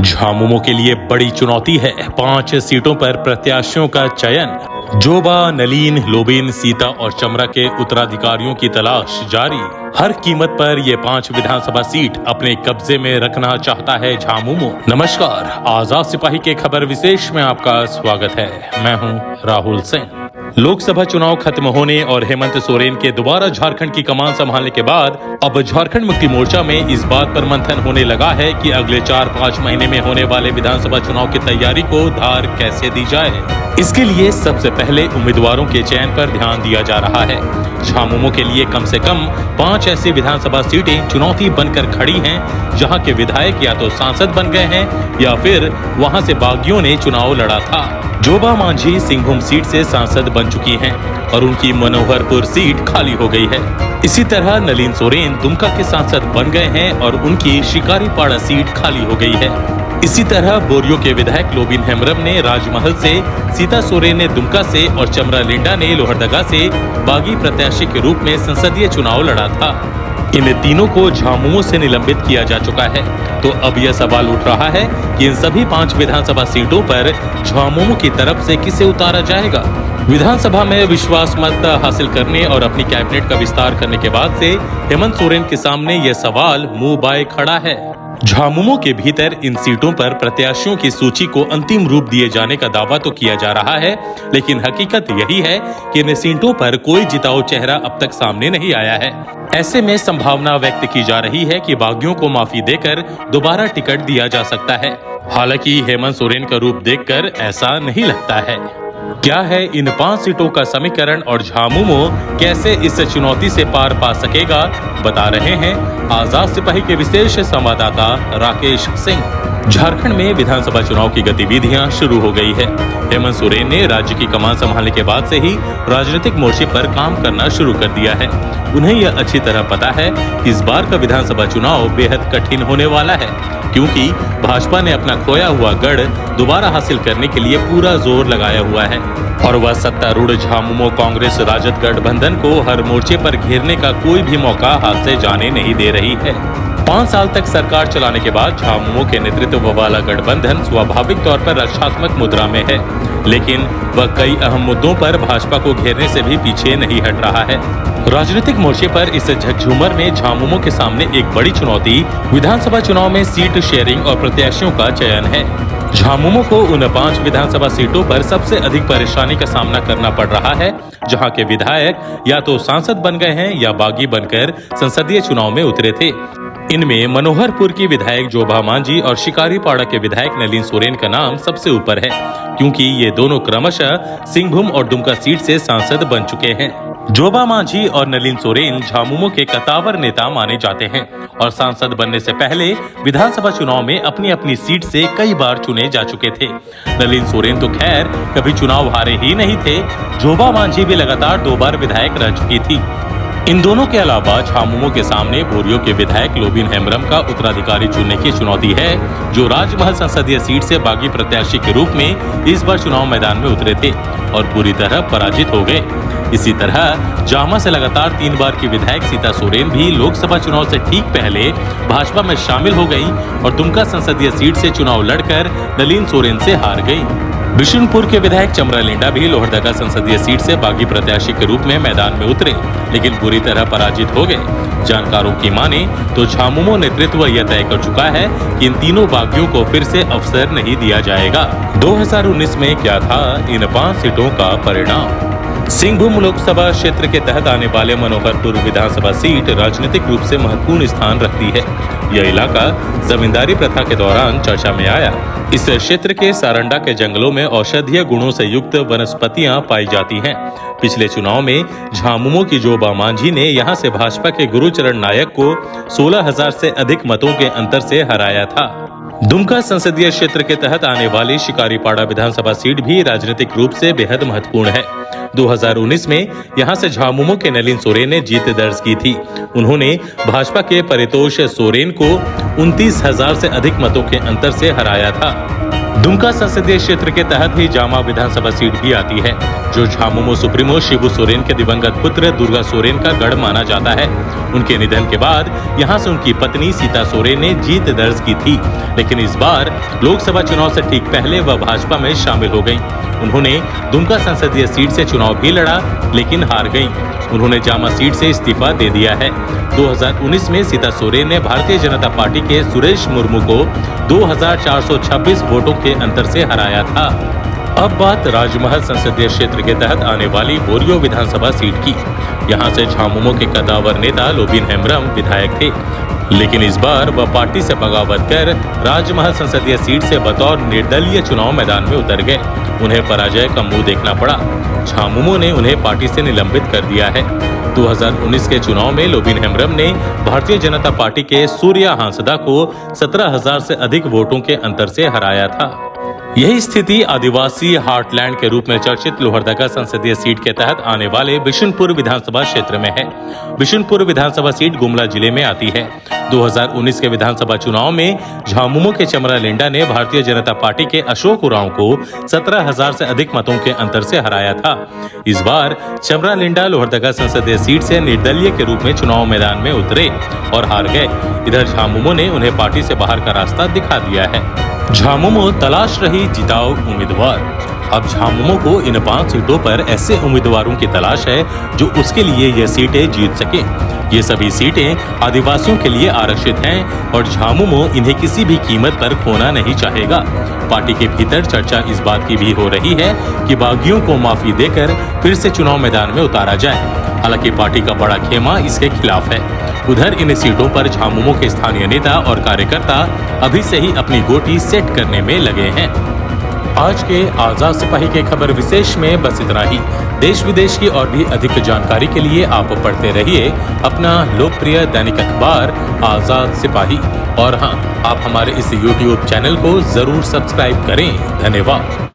झामुमो के लिए बड़ी चुनौती है 5 सीटों पर प्रत्याशियों का चयन। जोबा, नलीन, लोबिन, सीता और चमरा के उत्तराधिकारियों की तलाश जारी। हर कीमत पर ये 5 विधानसभा सीट अपने कब्जे में रखना चाहता है झामुमो। नमस्कार, आजाद सिपाही के खबर विशेष में आपका स्वागत है। मैं हूं राहुल सिंह। लोकसभा चुनाव खत्म होने और हेमंत सोरेन के दोबारा झारखंड की कमान संभालने के बाद अब झारखंड मुक्ति मोर्चा में इस बात पर मंथन होने लगा है कि अगले 4-5 महीने में होने वाले विधानसभा चुनाव की तैयारी को धार कैसे दी जाए। इसके लिए सबसे पहले उम्मीदवारों के चयन पर ध्यान दिया जा रहा है। झामुमो के लिए कम से कम 5 ऐसी विधानसभा सीटें चुनौती बनकर खड़ी हैं, जहां के विधायक या तो सांसद बन गए हैं या फिर वहां से बागियों ने चुनाव लड़ा था। जोबा मांझी सिंहभूम सीट से सांसद बन चुकी हैं और उनकी मनोहरपुर सीट खाली हो गई है। इसी तरह नलीन सोरेन दुमका के सांसद बन गए हैं और उनकी शिकारीपाड़ा सीट खाली हो गई है। इसी तरह बोरियो के विधायक लोबिन हेम्ब्रम ने राजमहल से, सीता सोरेन ने दुमका से और चमरा लिंडा ने लोहरदगा से बागी प्रत्याशी के रूप में संसदीय चुनाव लड़ा था। इन तीनों को झामुमो से निलंबित किया जा चुका है। तो अब यह सवाल उठ रहा है कि इन सभी 5 विधानसभा सीटों पर झामुमो की तरफ से किसे उतारा जाएगा। विधानसभा में विश्वास मत हासिल करने और अपनी कैबिनेट का विस्तार करने के बाद से हेमंत सोरेन के सामने यह सवाल मुंह बाए खड़ा है। झामुमो के भीतर इन सीटों पर प्रत्याशियों की सूची को अंतिम रूप दिए जाने का दावा तो किया जा रहा है, लेकिन हकीकत यही है कि इन सीटों पर कोई जिताऊ चेहरा अब तक सामने नहीं आया है। ऐसे में संभावना व्यक्त की जा रही है कि बागियों को माफी देकर दोबारा टिकट दिया जा सकता है। हालांकि हेमंत सोरेन का रूप देखकर ऐसा नहीं लगता है। क्या है इन 5 सीटों का समीकरण और झामुमो कैसे इस चुनौती से पार पा सकेगा, बता रहे हैं आजाद सिपाही के विशेष संवाददाता राकेश सिंह। झारखंड में विधानसभा चुनाव की गतिविधियां शुरू हो गई है। हेमंत सोरेन ने राज्य की कमान संभालने के बाद से ही राजनीतिक मोर्चे पर काम करना शुरू कर दिया है। उन्हें यह अच्छी तरह पता है कि इस बार का विधानसभा चुनाव बेहद कठिन होने वाला है, क्योंकि भाजपा ने अपना खोया हुआ गढ़ दोबारा हासिल करने के लिए पूरा जोर लगाया हुआ है और वह सत्तारूढ़ झामुमो कांग्रेस राजद गठबंधन को हर मोर्चे पर घेरने का कोई भी मौका हाथ से जाने नहीं दे रही है। 5 साल तक सरकार चलाने के बाद झामुमो के नेतृत्व वाला गठबंधन स्वाभाविक तौर पर रक्षात्मक मुद्रा में है, लेकिन वह कई अहम मुद्दों पर भाजपा को घेरने से भी पीछे नहीं हट रहा है। राजनीतिक मोर्चे पर इस झकझूमर में झामुमो के सामने एक बड़ी चुनौती विधानसभा चुनाव में सीट शेयरिंग और प्रत्याशियों का चयन है। झामुमो को उन 5 विधानसभा सीटों पर सबसे अधिक परेशानी का सामना करना पड़ रहा है, जहां के विधायक या तो सांसद बन गए हैं या बागी बनकर संसदीय चुनाव में उतरे थे। इनमें मनोहरपुर की विधायक जोबा मांझी और शिकारीपाड़ा के विधायक नलीन सोरेन का नाम सबसे ऊपर है, क्योंकि ये दोनों क्रमशः सिंहभूम और दुमका सीट से सांसद बन चुके हैं। जोबा मांझी और नलीन सोरेन झामुमो के कतावर नेता माने जाते हैं और सांसद बनने से पहले विधानसभा चुनाव में अपनी अपनी सीट से कई बार चुने जा चुके थे। नलीन सोरेन तो खैर कभी चुनाव हारे ही नहीं थे। जोबा मांझी भी लगातार 2 बार विधायक रह चुकी थी। इन दोनों के अलावा झामुमो के सामने बोरियो के विधायक लोबिन हेम्ब्रम का उत्तराधिकारी चुनने की चुनौती है, जो राजमहल संसदीय सीट से बागी प्रत्याशी के रूप में इस बार चुनाव मैदान में उतरे थे और बुरी तरह पराजित हो गए। इसी तरह जामा से लगातार 3 बार की विधायक सीता सोरेन भी लोकसभा चुनाव से ठीक पहले भाजपा में शामिल हो गई और दुमका संसदीय सीट से चुनाव लड़कर नलीन सोरेन से हार गई। बिशुनपुर के विधायक चमरा लिंडा भी लोहरदगा संसदीय सीट से बागी प्रत्याशी के रूप में मैदान में उतरे, लेकिन बुरी तरह पराजित हो गए। जानकारों की माने तो झामुमो नेतृत्व यह तय कर चुका है कि इन तीनों बागियों को फिर से अवसर नहीं दिया जाएगा। 2019 में क्या था इन 5 सीटों का परिणाम। सिंहभूम लोकसभा क्षेत्र के तहत आने वाले मनोहरपुर विधानसभा सीट राजनीतिक रूप से महत्वपूर्ण स्थान रखती है। यह इलाका जमींदारी प्रथा के दौरान चर्चा में आया। इस क्षेत्र के सारंडा के जंगलों में औषधीय गुणों से युक्त वनस्पतियां पाई जाती हैं। पिछले चुनाव में झामुमो की जोबा मांझी ने यहां से भाजपा के गुरुचरण नायक को 16,000 से अधिक मतों के अंतर से हराया था। दुमका संसदीय क्षेत्र के तहत आने वाली शिकारीपाड़ा विधानसभा सीट भी राजनीतिक रूप से बेहद महत्वपूर्ण है। 2019 में यहां से झामुमो के नलीन सोरेन ने जीत दर्ज की थी। उन्होंने भाजपा के परितोष सोरेन को 29,000 से अधिक मतों के अंतर से हराया था। दुमका संसदीय क्षेत्र के तहत ही जामा विधानसभा सीट भी आती है, जो झामुमो सुप्रीमो शिबू सोरेन के दिवंगत पुत्र दुर्गा सोरेन का गढ़ माना जाता है। उनके निधन के बाद यहां से उनकी पत्नी सीता सोरेन ने जीत दर्ज की थी, लेकिन इस बार लोकसभा चुनाव से ठीक पहले वह भाजपा में शामिल हो गयी। उन्होंने दुमका संसदीय सीट से चुनाव भी लड़ा, लेकिन हार गयी। उन्होंने जामा सीट से इस्तीफा दे दिया है। 2019 में सीता सोरेन ने भारतीय जनता पार्टी के सुरेश मुर्मू को 2426 वोटों के अंतर से हराया था। अब बात राजमहल संसदीय क्षेत्र के तहत आने वाली बोरियो विधानसभा सीट की। यहां से झामुमो के कद्दावर नेता लोबिन हेम्ब्रम विधायक थे, लेकिन इस बार वह पार्टी से बगावत कर राजमहल संसदीय सीट से बतौर निर्दलीय चुनाव मैदान में उतर गए। उन्हें पराजय का मुंह देखना पड़ा। झामुमो ने उन्हें पार्टी से निलंबित कर दिया है। 2019 के चुनाव में लोबिन हेम्ब्रम ने भारतीय जनता पार्टी के सूर्या हांसदा को 17,000 से अधिक वोटों के अंतर से हराया था। यही स्थिति आदिवासी हार्टलैंड के रूप में चर्चित लोहरदगा संसदीय सीट के तहत आने वाले बिशुनपुर विधानसभा क्षेत्र में है। बिशुनपुर विधानसभा सीट गुमला जिले में आती है। 2019 के विधानसभा चुनाव में झामुमो के चमरा लिंडा ने भारतीय जनता पार्टी के अशोक उरांव को 17,000 से अधिक मतों के अंतर से हराया था। इस बार चमरा लिंडा लोहरदगा संसदीय सीट से निर्दलीय के रूप में चुनाव मैदान में उतरे और हार गए। इधर झामुमो ने उन्हें पार्टी से बाहर का रास्ता दिखा दिया है। झामुमो तलाश रही जिताऊ उम्मीदवार। अब झामुमो को इन 5 सीटों पर ऐसे उम्मीदवारों की तलाश है जो उसके लिए ये सीटें जीत सके। ये सभी सीटें आदिवासियों के लिए आरक्षित हैं और झामुमो इन्हें किसी भी कीमत पर खोना नहीं चाहेगा। पार्टी के भीतर चर्चा इस बात की भी हो रही है कि बागियों को माफी देकर फिर से चुनाव मैदान में उतारा जाए। हालांकि पार्टी का बड़ा खेमा इसके खिलाफ है। उधर इन सीटों पर झामुमो के स्थानीय नेता और कार्यकर्ता अभी से ही अपनी गोटी सेट करने में लगे हैं। आज के आजाद सिपाही के खबर विशेष में बस इतना ही। देश विदेश की और भी अधिक जानकारी के लिए आप पढ़ते रहिए अपना लोकप्रिय दैनिक अखबार आजाद सिपाही। और हाँ, आप हमारे इस YouTube चैनल को जरूर सब्सक्राइब करें। धन्यवाद।